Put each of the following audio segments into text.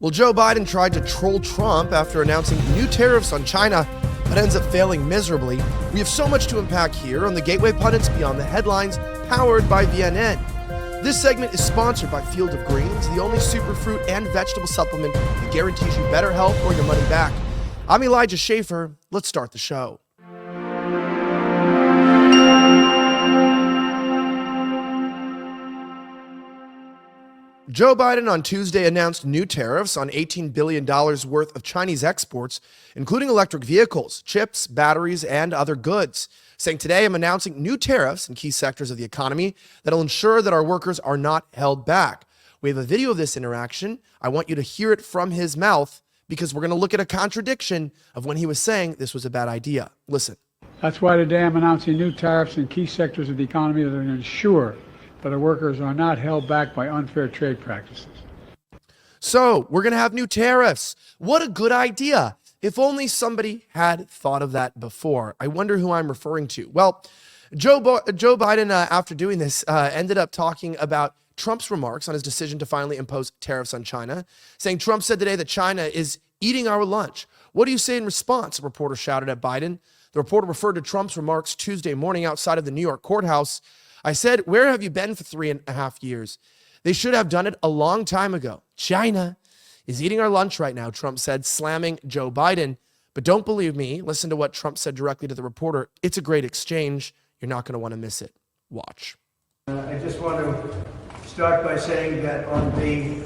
Well, Joe Biden tried to troll Trump after announcing new tariffs on China, but ends up failing miserably. We have so much to unpack here on the Gateway Pundits Beyond the Headlines, powered by VNN. This segment is sponsored by Field of Greens, the only superfruit and vegetable supplement that guarantees you better health or your money back. I'm Elijah Schaefer. Let's start the show. Joe Biden on Tuesday announced new tariffs on $18 billion worth of Chinese exports, including electric vehicles, chips, batteries, and other goods, saying, "Today I'm announcing new tariffs in key sectors of the economy that'll ensure that our workers are not held back." We have a video of this interaction. I want you to hear it from his mouth because we're going to look at a contradiction of when he was saying this was a bad idea. Listen. That's why today I'm announcing new tariffs in key sectors of the economy that will ensure that our workers are not held back by unfair trade practices. So we're going to have new tariffs. What a good idea. If only somebody had thought of that before. I wonder who I'm referring to. Well, Joe Biden, after doing this, ended up talking about Trump's remarks on his decision to finally impose tariffs on China, saying Trump said today that China is eating our lunch. What do you say in response? A reporter shouted at Biden. The reporter referred to Trump's remarks Tuesday morning outside of the New York courthouse. "I said, where have you been for 3.5 years? They should have done it a long time ago. China is eating our lunch right now," Trump said, slamming Joe Biden. But don't believe me. Listen to what Trump said directly to the reporter. It's a great exchange. You're not going to want to miss it. Watch. I just want to start by saying that on the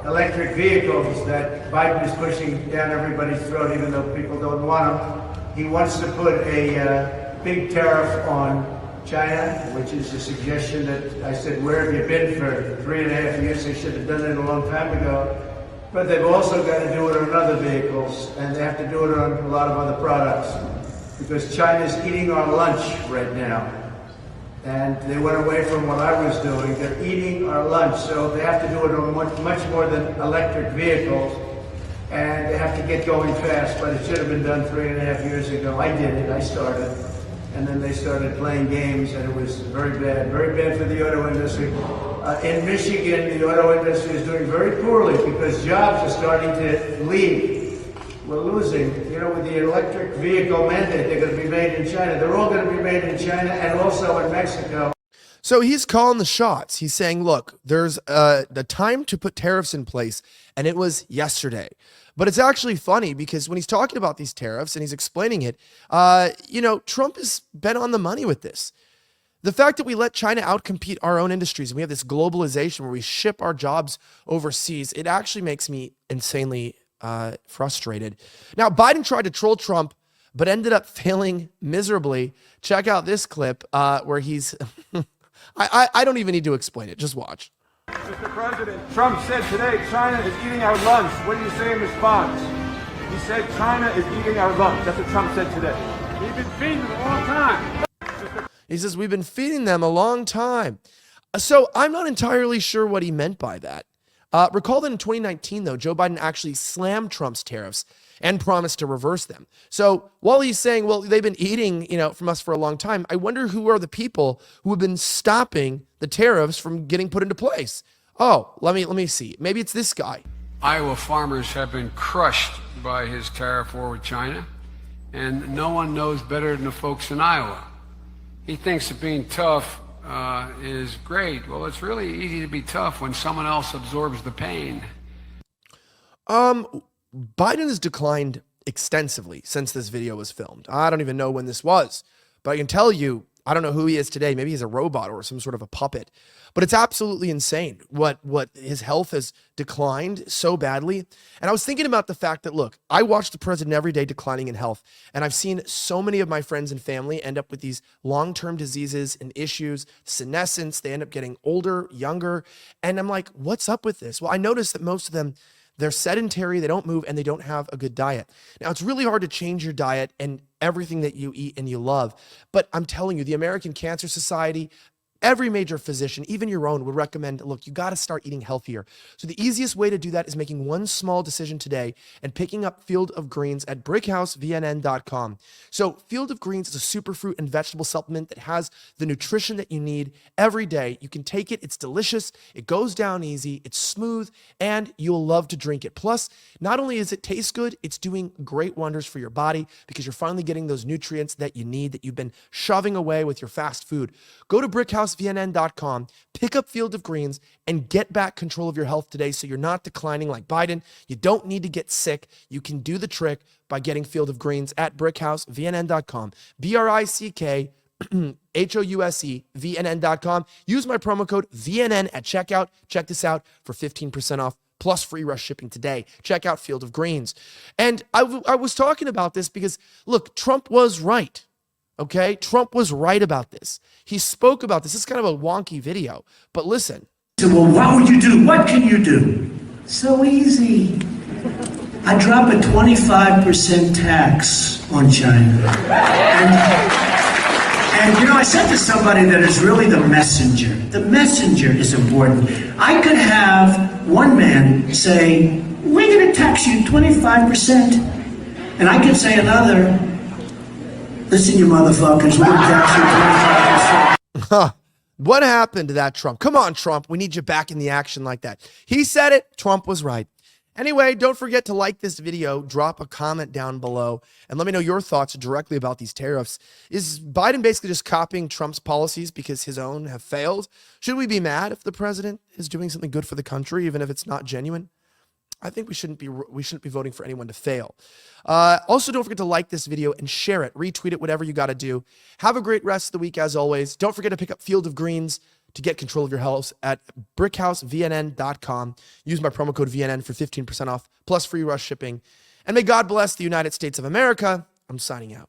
electric vehicles that Biden is pushing down everybody's throat, even though people don't want them, he wants to put a big tariff on China, which is a suggestion that I said, where have you been for 3.5 years? They should have done it a long time ago. But they've also got to do it on other vehicles, and they have to do it on a lot of other products, because China's eating our lunch right now. And they went away from what I was doing. They're eating our lunch, so they have to do it on much more than electric vehicles, and they have to get going fast, but it should have been done 3.5 years ago. I did it, I started. And then they started playing games, and it was very bad for the auto industry. In Michigan, the auto industry is doing very poorly because jobs are starting to leave. We're losing. With the electric vehicle mandate, they're going to be made in China. They're all going to be made in China and also in Mexico. So he's calling the shots. He's saying, look, there's the time to put tariffs in place, and it was yesterday. But it's actually funny because when he's talking about these tariffs and he's explaining it, Trump has been on the money with this. The fact that we let China outcompete our own industries and we have this globalization where we ship our jobs overseas, it actually makes me insanely frustrated. Now, Biden tried to troll Trump, but ended up failing miserably. Check out this clip where he's... I don't even need to explain it. Just watch. Mr. President, Trump said today China is eating our lunch. What do you say in response? He said China is eating our lunch. That's what Trump said today. We've been feeding them a long time. He says, we've been feeding them a long time. So I'm not entirely sure what he meant by that. Recall that in 2019, though, Joe Biden actually slammed Trump's tariffs and promised to reverse them. So while he's saying, well, they've been eating, from us for a long time, I wonder who are the people who have been stopping the tariffs from getting put into place. Oh, let me see. Maybe it's this guy. Iowa farmers have been crushed by his tariff war with China, and no one knows better than the folks in Iowa. He thinks that being tough is great. Well, it's really easy to be tough when someone else absorbs the pain. Biden has declined extensively since this video was filmed. I don't even know when this was, but I can tell you, I don't know who he is today. Maybe he's a robot or some sort of a puppet, but it's absolutely insane what his health has declined so badly. And I was thinking about the fact that, look, I watch the president every day declining in health, and I've seen so many of my friends and family end up with these long-term diseases and issues, senescence. They end up getting older, younger. And I'm like, what's up with this? Well, I noticed that most of them, they're sedentary, they don't move, and they don't have a good diet. Now, it's really hard to change your diet and everything that you eat and you love. But I'm telling you, the American Cancer Society, Every major physician, even your own, would recommend, look, you got to start eating healthier. So the easiest way to do that is making one small decision today and picking up Field of Greens at brickhousevnn.com. So Field of Greens is a superfruit and vegetable supplement that has the nutrition that you need every day. You can take it. It's delicious. It goes down easy. It's smooth, and you'll love to drink it. Plus, not only does it taste good, it's doing great wonders for your body because you're finally getting those nutrients that you need that you've been shoving away with your fast food. Go to brickhousevnn.com, pick up Field of Greens, and get back control of your health today so you're not declining like Biden. You don't need to get sick. You can do the trick by getting Field of Greens at brickhousevnn.com. BRICKHOUSEVNN.com. Use my promo code VNN at checkout. Check this out for 15% off plus free rush shipping today. Check out Field of Greens. And I was talking about this because, look, Trump was right. Okay? Trump was right about this. He spoke about this. It's kind of a wonky video, but listen. Well, what would you do? What can you do? So easy. I drop a 25% tax on China. And you know, I said to somebody that is really the messenger. The messenger is important. I could have one man say, we're going to tax you 25%. And I could say another, listen, you motherfuckers, we're going to tax you 25%. What happened to that Trump? Come on, Trump. We need you back in the action like that. He said it. Trump was right. Anyway, don't forget to like this video, drop a comment down below, and let me know your thoughts directly about these tariffs. Is Biden basically just copying Trump's policies because his own have failed? Should we be mad if the president is doing something good for the country, even if it's not genuine? I think we shouldn't be voting for anyone to fail. Also, don't forget to like this video and share it, retweet it, whatever you got to do. Have a great rest of the week as always. Don't forget to pick up Field of Greens to get control of your health at brickhousevnn.com. Use my promo code VNN for 15% off plus free rush shipping. And may God bless the United States of America. I'm signing out.